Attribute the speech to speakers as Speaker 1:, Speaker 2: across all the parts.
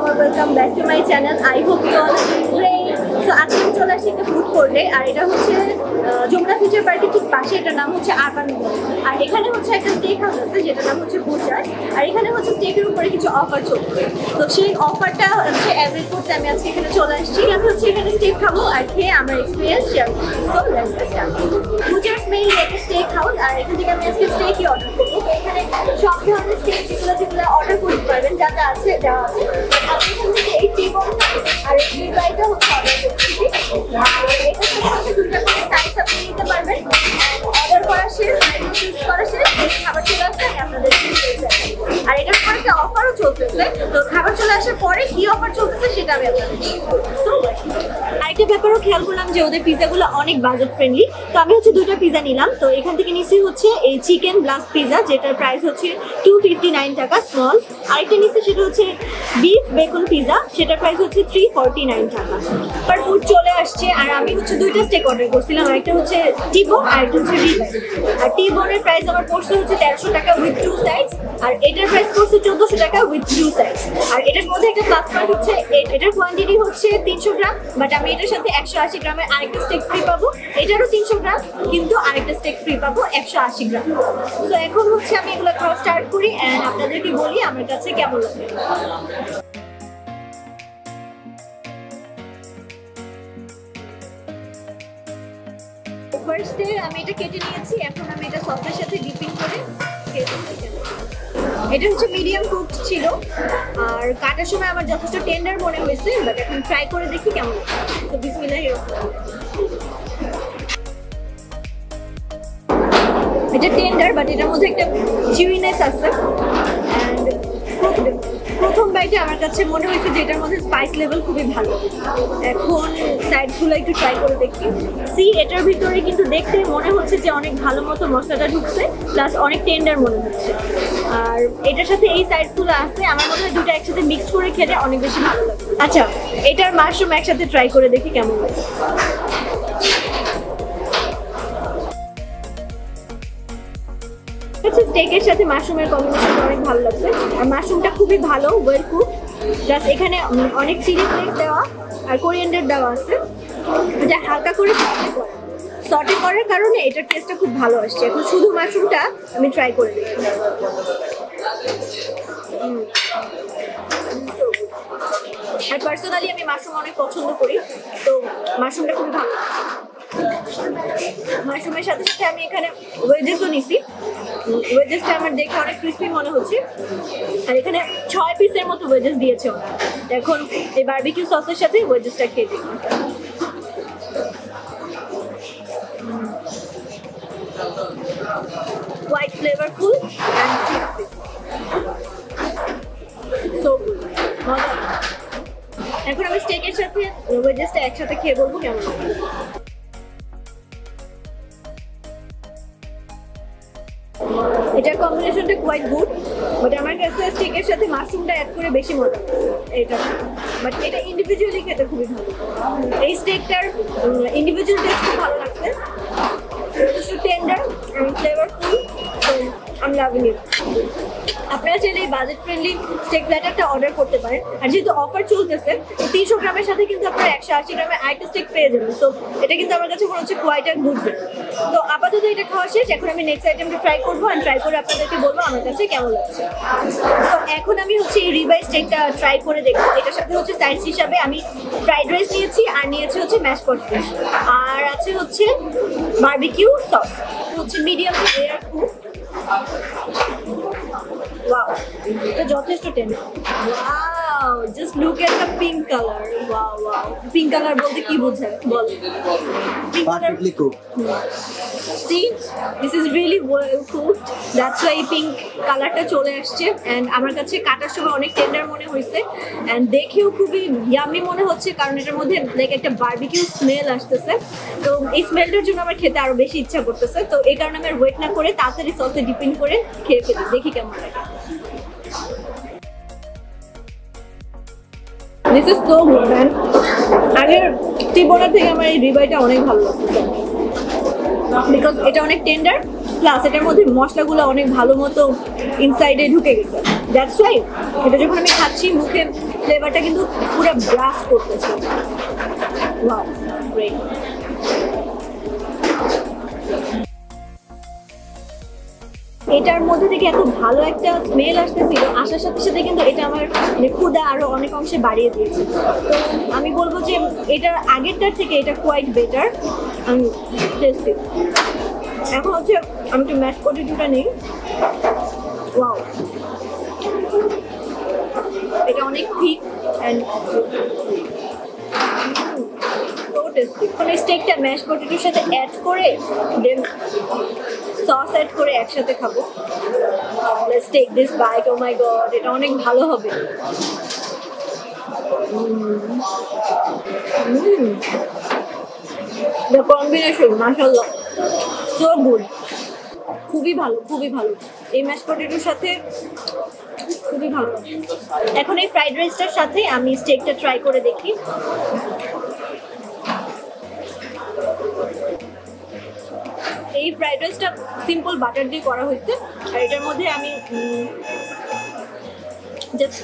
Speaker 1: or welcome back to my channel. I hope you all are doing great. So আজকে আমি চলে আসছি একটা ফুড কোর্টে, আর এটা হচ্ছে যমুনা ফিউচার পার্কের ঠিক পাশে। এটার নাম হচ্ছে আরবান মল, আর এখানে হচ্ছে একটা স্টেক হাউস আছে যেটার নাম হচ্ছে বুচার্স, আর এখানে হচ্ছে স্টেকের উপরে কিছু অফার চলছে। তো সেই অফারটা হচ্ছে অ্যাভয়েড করতে আমি আজকে এখানে চলে আসছি। আমি হচ্ছে এখানে স্টেক খাবো আর খেয়ে আমার এক্সপিরিয়েন্স শেয়ার করবো। So let's get started. বুচার্স mainly একটা স্টেক হাউস, আর এখান থেকে আমি আজকে স্টেকই অর্ডার করবো। তো এখানে সব ধরনের স্টেক যেগুলো অর্ডার করতে পারবেন যা যা আছে দেওয়া আছে। আপনি এখান থেকে এই টিবনটা আর এই ফ্রাইটা হচ্ছে অর্ডার করছি, আর এটা হচ্ছে দুটো করে সাইজ আপনি নিতে পারবেন। অর্ডার করা শেষ, চুজ করা শেষ, খাবার চলে আসলে আপনাদের আর এটার পরে একটা অফারও চলতেছে। তো খাবার চলে আসার পরে কি অফার চলতেছে সেটা আমি আপনাদের আরেকটা ব্যাপারও খেয়াল করলাম যে ওদের পিজাগুলো অনেক বাজেট ফ্রেন্ডলি। তো আমি হচ্ছে দুটো পিজা নিলাম। তো এখান থেকে নিচ্ছি হচ্ছে এই চিকেন ব্লাস্ট পিজা, যেটার প্রাইস হচ্ছে 259 টাকা স্মল। আরেকটা নিচ্ছি সেটা হচ্ছে বিফ বেকন পিজা, সেটার প্রাইস হচ্ছে 349 টাকা। আর ফুড চলে আসছে, আর আমি হচ্ছে দুইটা স্টেক অর্ডার করছিলাম, আরেকটা হচ্ছে টিবোন আর একটা হচ্ছে রিবাই। আর টিবোনের প্রাইস আমার পড়ছে হচ্ছে 1300 টাকা উইথ 2 সাইডস, আর এটার প্রাইস পড়ছে 1400 টাকা উইথ 2 সাইডস। আর এটার মধ্যে একটা প্লাস পয়েন্ট হচ্ছে এটার কোয়ান্টিটি হচ্ছে 300 গ্রাম, বাট আমি এটার সাথে 180 গ্রামের আরেকটা স্টেক ফ্রি পাবো। এটারও 300 গ্রাম, কিন্তু আরেকটা স্টেক ফ্রি পাবো 180 গ্রাম। তো এখন হচ্ছে আমি এগুলো খাওয়া স্টার্ট করি অ্যান্ড আপনাদেরকে বলি আমার কাছে কেমন লাগে। ফার্স্টে আমি এটা কেটে নিয়েছি, এখন আমি এটা সসের সাথে ডিপিং করে খেতে চাই। এটা হচ্ছে মিডিয়াম কুকড ছিল, আর কাটার সময় আমার যথেষ্ট টেন্ডার মনে হয়েছে, বাট এখন ট্রাই করে দেখি কেমন। তো বিসমিল্লাহ। এটা টেন্ডার, বাট এটার মধ্যে একটা চিউইনেস আছে। অ্যান্ড প্রথম বাইটে আমার কাছে মনে হয়েছে যে এটার মধ্যে স্পাইস লেভেল খুবই ভালো। এখন সাইডসগুলো একটু ট্রাই করে দেখি। এটার ভিতরে কিন্তু দেখতে মনে হচ্ছে যে অনেক ভালো মতো মশলাটা ঢুকছে, প্লাস অনেক টেন্ডার মনে হচ্ছে। আর এটার সাথে এই সাইডসগুলো আছে, আমার মনে হয় দুটো একসাথে মিক্স করে খেলে অনেক বেশি ভালো লাগে। আচ্ছা, এটার মাশরুম একসাথে ট্রাই করে দেখি কেমন লাগে। স্টেকের সাথে মাশরুমের কম্বিনেশনটা অনেক ভালো লাগছে, আর মাশরুমটা খুবই ভালো, ওয়েল কুক। প্লাস এখানে অনেক চিলি ফ্লেক্স দেওয়া আর কোরিয়ান্ডার দেওয়া আছে, এটা হালকা করে সটে করার কারণে এটার টেস্টটা খুব ভালো আসছে। এখন শুধু মাশরুমটা আমি ট্রাই করে দেখি। আর পার্সোনালি আমি মাশরুম অনেক পছন্দ করি, তো মাশরুমটা খুবই ভালো। মাশরুমের সাথে সাথে আমি এখানে ওয়েজেসও নিছি। ওয়েজেসটা আমার দেখে অনেক ক্রিসপি মনে হচ্ছে, আর এখানে 6 পিসের মতো ওয়েজেস দিয়েছে ওরা। এখন এই বারবিকিউ সসের সাথে ওয়েজেসটা খেয়ে দিই। White flavourful and crispy, so good, মজা। এখন আমি স্টেকের সাথে ওয়েজেসটা একসাথে খেয়ে বলবো কেমন লাগে। এটার কম্বিনেশনটা কোয়াইট গুড, বাট আমার কাছে স্টেকের সাথে মাশরুমটা অ্যাড করে বেশি মজা এটা। বাট এটা ইন্ডিভিজুয়ালি খেতে খুবই ভালো। এই স্টেকটার ইন্ডিভিজুয়াল টেস্ট খুব ভালো লাগছে, টেন্ডার অ্যান্ড ফ্লেভারফুল, সো আমি লাভিং ইট। আপনারা চাইলে এই বাজেট ফ্রেন্ডলি স্টেক প্ল্যাটারটা অর্ডার করতে পারেন। আর যেহেতু অফার চলতেছে, 300 গ্রামের সাথে কিন্তু আপনারা 180 গ্রামের আরেকটা স্টেক পেয়ে যাবেন। সো এটা কিন্তু আমার কাছে মনে হচ্ছে কোয়াইট আর গুড। তো আপাতত এটা খাওয়া শেষ, এখন আমি নেক্সট আইটেমটা ট্রাই করবো, আর ট্রাই করে আপনাদেরকে বলবো আমার কাছে কেমন লাগছে। তো এখন আমি হচ্ছে এই রিবাই স্টেকটা ট্রাই করে দেখবো। এটার সাথে হচ্ছে সাইডস হিসাবে আমি ফ্রাইড রাইস নিয়েছি, আর নিয়েছি হচ্ছে ম্যাশ পটেটো, আর আছে হচ্ছে বারবিকিউ সস, হচ্ছে মিডিয়াম রেয়ার কুক। Wow, এটা যথেষ্ট tender. Wow, just look at the pink color. Wow, wow. Pink color বলতে কি বোঝায় বল? Pink color.
Speaker 2: Perfectly cooked.
Speaker 1: See, this is really well cooked. That's why pink কালারটা চলে আসছে। and আমার কাছে কাটার সময় অনেক টেন্ডার মনে হয়েছে, and দেখেও খুবই ইয়ামি মনে হচ্ছে, কারণ এটার মধ্যে লাইক একটা বারবিকিউ স্মেল আসতেছে। তো এই স্মেলটার জন্য আমার খেতে আরো বেশি ইচ্ছা করতেছে। তো এই কারণে আমি ওয়েট না করে তাড়াতাড়ি সসে ডিপিং করে খেয়ে ফেলি, দেখি কেমন লাগে। This is so good, man. আগের টিবোনা থেকে আমার এই রিবাইটা অনেক ভালো লাগছে, বিকজ এটা অনেক টেন্ডার প্লাস এটার মধ্যে মশলাগুলো অনেক ভালো মতো ইনসাইডে ঢুকে গেছে। দ্যাটস ওয়াই এটা যখন আমি খাচ্ছি মুখে ফ্লেভারটা কিন্তু পুরো ব্লাস্ট করতেছে। Wow, great. এটার মধ্যে থেকে এত ভালো একটা স্মেল আসতেছিল, আসার সাথে সাথে কিন্তু এটা আমার ক্ষুধা আরো অনেক অংশে বাড়িয়ে দিয়েছে। তো আমি বলবো যে এটার আগেরটার থেকে এটা কোয়াইট বেটার and টেস্টি। এখন হচ্ছে আমি একটু ম্যাশ পটেটোটা নিই। ওয়াও, এটা অনেক থিক অ্যান্ড সো টেস্টি। মানে স্টেকটা ম্যাশ পটেটোর সাথে অ্যাড করে দেন সস অ্যাড করে একসাথে খাবো। Let's take this bite. Oh my god, এটা অনেক ভালো হবে। দ্য কম্বিনেশন মাশাআল্লাহ সো গুড, খুবই ভালো, খুবই ভালো। এই ম্যাশ পটেটোর সাথে খুবই ভালো। এখন এই ফ্রাইড রাইসটার সাথে আমি স্টেকটা ট্রাই করে দেখি। এই ফ্রাইড রাইসটা সিম্পল বাটার দিয়ে করা হয়েছে, আর এটার মধ্যে আমি জাস্ট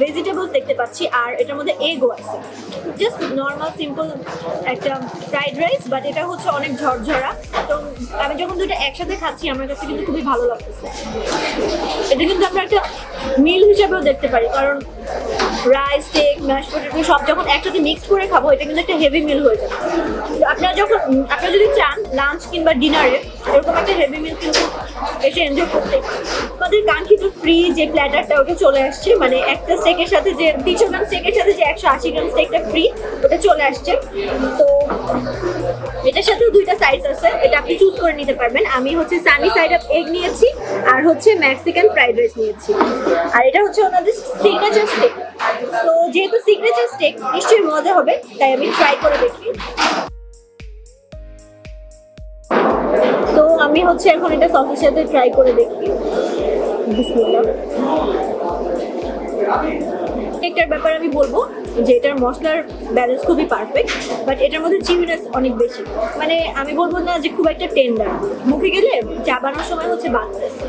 Speaker 1: ভেজিটেবলস দেখতে পাচ্ছি, আর এটার মধ্যে এগও আছে। জাস্ট নর্মাল সিম্পল একটা ফ্রাইড রাইস, বাট এটা হচ্ছে অনেক ঝরঝরা। তো আমি যখন দুটো একসাথে খাচ্ছি আমার কাছে কিন্তু খুবই ভালো লাগতেছে। এটা কিন্তু আমরা একটা মিল হিসাবেও দেখতে পারি, কারণ রাইস, স্টেক, ম্যাশ পটেটো সব যখন একসাথে মিক্সড করে খাবো এটা কিন্তু একটা হেভি মিল হয়ে যাবে। তো আপনারা যদি চান লাঞ্চ কিংবা ডিনারে এরকম একটা হেভি মিল কিন্তু এসে এনজয় করতে, আমাদের কাঙ্ক্ষিত ফ্রি যে প্ল্যাটারটা ওটা চলে আসছে। মানে একটা স্টেকের সাথে যে 300 গ্রাম স্টেকের সাথে যে 180 গ্রাম স্টেকটা ফ্রি ওটা চলে আসছে। তো এটার সাথেও দুইটা সাইজ আছে, এটা আপনি চুজ করে নিতে পারবেন। আমি হচ্ছে সানি সাইড আপ এগ নিয়েছি আর হচ্ছে মেক্সিকান ফ্রাইড রাইস নিয়েছি, আর এটা হচ্ছে ওনাদের সিগনেচার স্টেক। তো যেহেতু সিগনেচার স্টেক নিশ্চয়ই মজা হবে, তাই আমি ট্রাই করে দেখি। তো আমি হচ্ছে এখন এটা সসের সাথে ট্রাই করে দেখি। বিসমিল্লাহ। একটার ব্যাপারে আমি বলবো যে এটার মশলার ব্যালেন্স খুবই পারফেক্ট, বাট এটার মধ্যে চিউনেস অনেক বেশি। মানে আমি বলবো না যে খুব একটা টেন্ডার, মুখে গেলে চাবানোর সময় হচ্ছে বাঁধতেছে,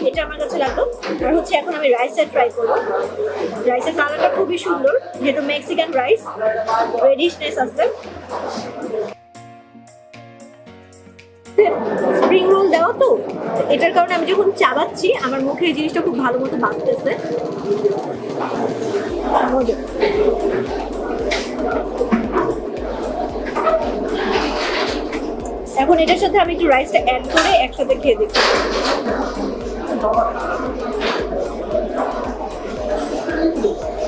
Speaker 1: এটা আমার কাছে লাগলো। আর হচ্ছে এখন আমি রাইসটা ট্রাই করবো। রাইসের কালারটা খুবই সুন্দর, যেহেতু মেক্সিকান রাইস, রেডিশনেস আছে। স্প্রিং রোল দেওয়া তো এটার কারণে আমি যখন চাবাচ্ছি আমার মুখে এই জিনিসটা খুব ভালো মতো বাঁধতেছে। এখন এটার সাথে আমি একটু রাইসটা অ্যাড করে একসাথে খেয়ে দেখি।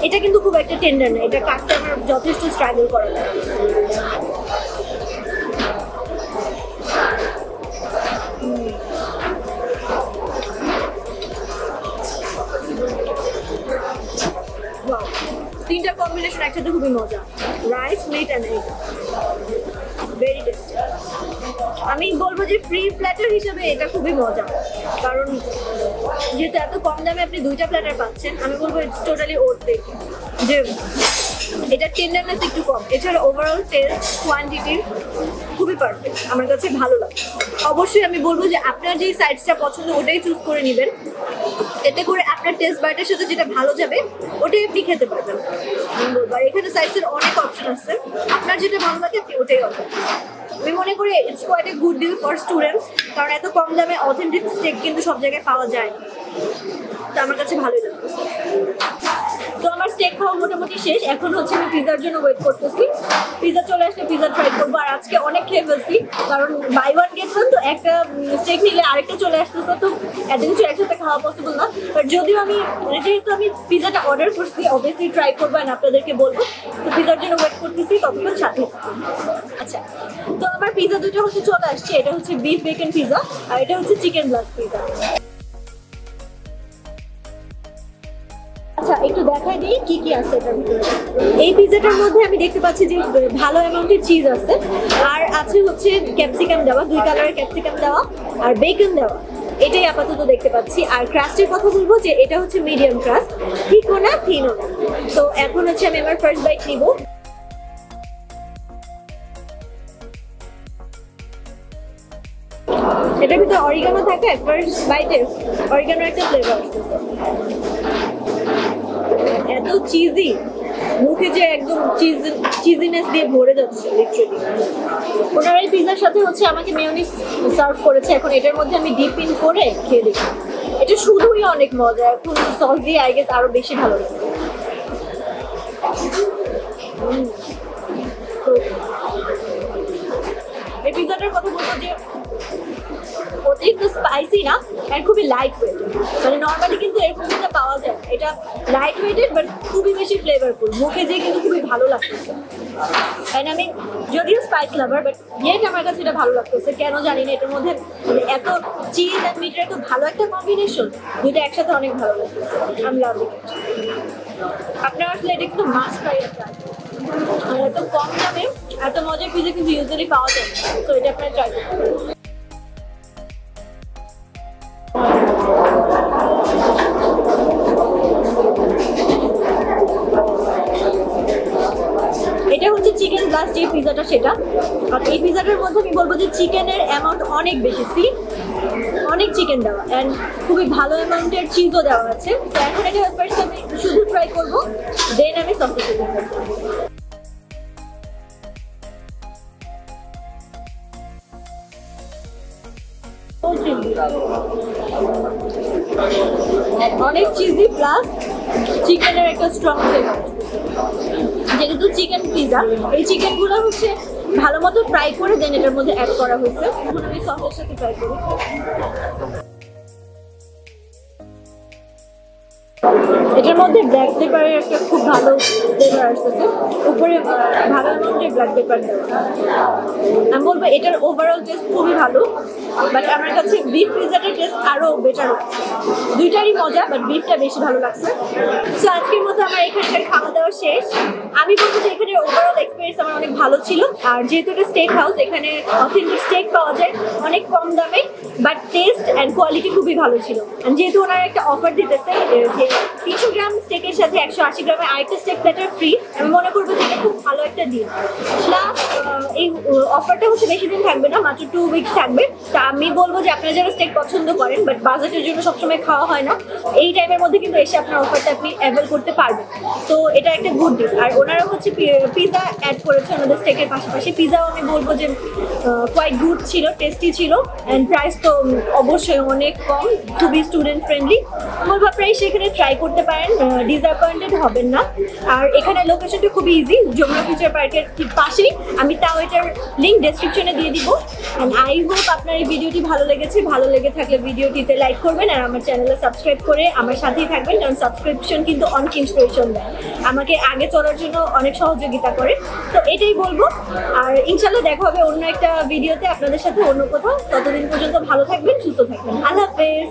Speaker 1: এটা কিন্তু খুব একটা টেন্ডার না, এটা কাটতে আমার যথেষ্ট স্ট্রাগল করা লাগে। তিনটা কম্বিনেশন একসাথে খুবই মজা, rice, meat and egg, very tasty. আমি বলবো যে ফ্রি প্ল্যাটার হিসেবে এটা খুবই মজা, কারণ যেহেতু এত কম দামে আপনি দুইটা প্ল্যাটার পাচ্ছেন, আমি বলবো ইটস টোটালি ওর্থ ইট। যে এটা টেন্ডারনেস একটু কম, এছাড়া ওভারঅল টেস্ট, কোয়ান্টিটি খুবই পারফেক্ট, আমার কাছে ভালো লাগে। অবশ্যই আমি বলবো যে আপনার যে সাইজটা পছন্দ ওটাই চুজ করে নেবেন, এতে করে আপনার টেস্ট বাইটের সাথে যেটা ভালো যাবে ওটাই আপনি খেতে পারবেন। আর এখানে সাইজের অনেক অপশন আছে, আপনার যেটা ভালো লাগে আপনি ওটাই অর্ডার। আমি মনে করি it's quite a good deal for students, কারণ এত কম দামে অথেন্টিক স্টেক কিন্তু সব জায়গায় পাওয়া যায় না, তো আমার কাছে ভালোই লাগছে। তো আমার স্টেক খাওয়া মোটামুটি শেষ, এখন হচ্ছে আমি পিজার জন্য ওয়েট করতেছি। পিজা চলে আসলে পিজা ট্রাই করবো, আর আজকে অনেক খেয়ে ফেলছি, কারণ বাই ওয়ান গেট ওয়ান, তো একটা স্টেক নিলে আরেকটা চলে আসতেছে, তো এত কিছু একসাথে খাওয়া পসিবল না। বাট যদিও যেহেতু আমি পিজাটা অর্ডার করছি, অবভিয়াসলি ট্রাই করবো আর আপনাদেরকে বলবো। তো পিজার জন্য ওয়েট করতেছি, ততক্ষণ সাথে। আচ্ছা, তো আমার পিজা দুটো হচ্ছে চলে আসছে, এটা হচ্ছে বিফ বেকন পিজা আর এটা হচ্ছে চিকেন ব্লাস্ট পিজা। আচ্ছা, একটু দেখাই দিই কি কি আছে এটার ভিতরে। এই পিজাটার মধ্যে আমি দেখতে পাচ্ছি যে ভালো অ্যামাউন্টের চিজ আছে, আর আছে হচ্ছে ক্যাপসিকাম দেওয়া, 2 কালারের ক্যাপসিকাম দেওয়া আর বেকন দেওয়া, এটাই আপাতত দেখতে পাচ্ছি। আর ক্রাস্টের কথা বলবো যে এটা হচ্ছে মিডিয়াম ক্রাস্ট, থিকও না থিনও না। তো এখন হচ্ছে আমি আমার ফার্স্ট বাইট নিব। এটার ভিতরে অরিগানো থাকে, ফার্স্ট বাইটে অরিগানোর একটা ফ্লেভার আসতেছে, এত চিজি, মুখে যে একদম চিজিনেস দিয়ে ভরে যাচ্ছে লিটারালি। ওনারা এই পিৎজার সাথে হচ্ছে আমাকে মেয়োনিজ সার্ভ করেছে, এখন এটার মধ্যে আমি ডিপ ইন করে খেয়ে দেখি। এটা শুধুই অনেক মজা, এখন সস দিয়ে আই গেস আরো বেশি ভালো লাগে। এই পিৎজাটার কথা বলবো যে অতিরিক্ত স্পাইসি না, আর খুবই লাইট ওয়েট, মানে নর্মালি কিন্তু এরকম পিৎজা পাওয়া যায়, এটা লাইট ওয়েটেড বাট খুবই বেশি ফ্লেভারফুল, মুখে যেয়ে কিন্তু খুবই ভালো লাগতেছে। অ্যান্ড আমি যদিও স্পাইস লাভার, বাট ইয়েট আমার কাছে এটা ভালো লাগতেছে, কেন জানি না, এটার মধ্যে মানে এত চিজ অ্যান্ড মিটের এত ভালো একটা কম্বিনেশন, দুইটা একসাথে অনেক ভালো লাগতেছে। আমি লাভ ইট। আপনারা আসলে এটা কিন্তু মাস্ট ট্রাই একটা, এত কম দামে এত মজার পিৎজা কিন্তু ইউজুয়ালি পাওয়া যায় না, তো এটা আপনারা ট্রাই করতে পারেন। এটা হচ্ছে চিকেন প্লাস যে পিৎজাটা সেটা, আর এই পিৎজাটার মধ্যে আমি বলবো যে চিকেনের অ্যামাউন্ট অনেক বেশি, অনেক চিকেন দেওয়া অ্যান্ড খুবই ভালো অ্যামাউন্টের চিজও দেওয়া আছে। তো এখন এটা ফার্স্ট আমি শুধু ট্রাই করবো, দেন আমি সসেজ দেবো। অনেক চিজি প্লাস চিকেনের একটা স্ট্রং ফ্লেভার, যেহেতু চিকেন পিৎজা এই চিকেনগুলো হচ্ছে ভালো মতো ফ্রাই করে দেন এটার মধ্যে অ্যাড করা হয়েছে। এখন আমি সসের সাথে ট্রাই করি। এটার মধ্যে ব্ল্যাক পেপারের একটা খুব ভালো ফ্লেভার আসতেছে, উপরে ভালো অ্যামাউন্টে ব্ল্যাক পেপার দেওয়া। আমি বলবো এটার ওভারঅল টেস্ট খুবই ভালো, বাট আমার কাছে বিফ পিৎজাটার টেস্ট আরও বেটার হচ্ছে। দুইটারই মজা, বাট বিফটা বেশি ভালো লাগছে। সো আজকের মতো আমার এখানকার খাওয়া দাওয়া শেষ। আমি বলবো যে এখানে ওভারঅল এক্সপিরিয়েন্স আমার অনেক ভালো ছিল। আর যেহেতু এটা স্টেক হাউস, এখানে অথেন্টিক স্টেক পাওয়া যায় অনেক কম দামে, বাট টেস্ট অ্যান্ড কোয়ালিটি খুবই ভালো ছিল। যেহেতু ওনারা একটা অফার দিতেছে যে 300 গ্রাম স্টেকের সাথে 180 গ্রামের আরেকটা স্টেক প্ল্যাটার ফ্রি, আমি মনে করবো যে এটা খুব ভালো একটা ডিল। প্লাস এই অফারটা হচ্ছে বেশি দিন থাকবে না, মাত্র 2 উইকস থাকবে। তা আমি বলবো যে আপনারা যারা স্টেক পছন্দ করেন বাট বাজেটের জন্য সবসময় খাওয়া হয় না, এই টাইমের মধ্যে কিন্তু এসে আপনার অফারটা আপনি অ্যাভেল করতে পারবেন। তো এটা একটা গুড ডিল। আর ওনারা হচ্ছে পিৎজা অ্যাড করেছে ওনাদের স্টেকের পাশাপাশি। পিৎজাও আমি বলবো যে কোয়াইট গুড ছিল, টেস্টি ছিল, অ্যান্ড প্রাইস তো অবশ্যই অনেক কম, খুবই স্টুডেন্ট ফ্রেন্ডলি। বলবো আপনারা সেখানে ট্রাই করতে পারেন, ডিসঅ্যাপয়েন্টেড হবেন না। আর এখানে লোকেশনটা খুবই ইজি, যমুনা ফিউচার পার্কের ঠিক পাশেই। আমি তাও এটার লিঙ্ক ডেসক্রিপশনে দিয়ে দিব। অ্যান্ড আই হোপ আপনার এই ভিডিওটি ভালো লেগেছে। ভালো লেগে থাকলে ভিডিওটিতে লাইক করবেন আর আমার চ্যানেলে সাবস্ক্রাইব করে আমার সাথেই থাকবেন, কারণ সাবস্ক্রিপশন কিন্তু অনেক ইন্সপিরেশন দেয়, আমাকে আগে চলার জন্য অনেক সহযোগিতা করে। তো এটাই বলবো। আর ইনশাল্লাহ দেখা হবে অন্য একটা ভিডিওতে আপনাদের সাথে অন্য কোথাও। ততদিন পর্যন্ত ভালো থাকবেন, সুস্থ থাকবেন। আল্লাহ হাফেজ।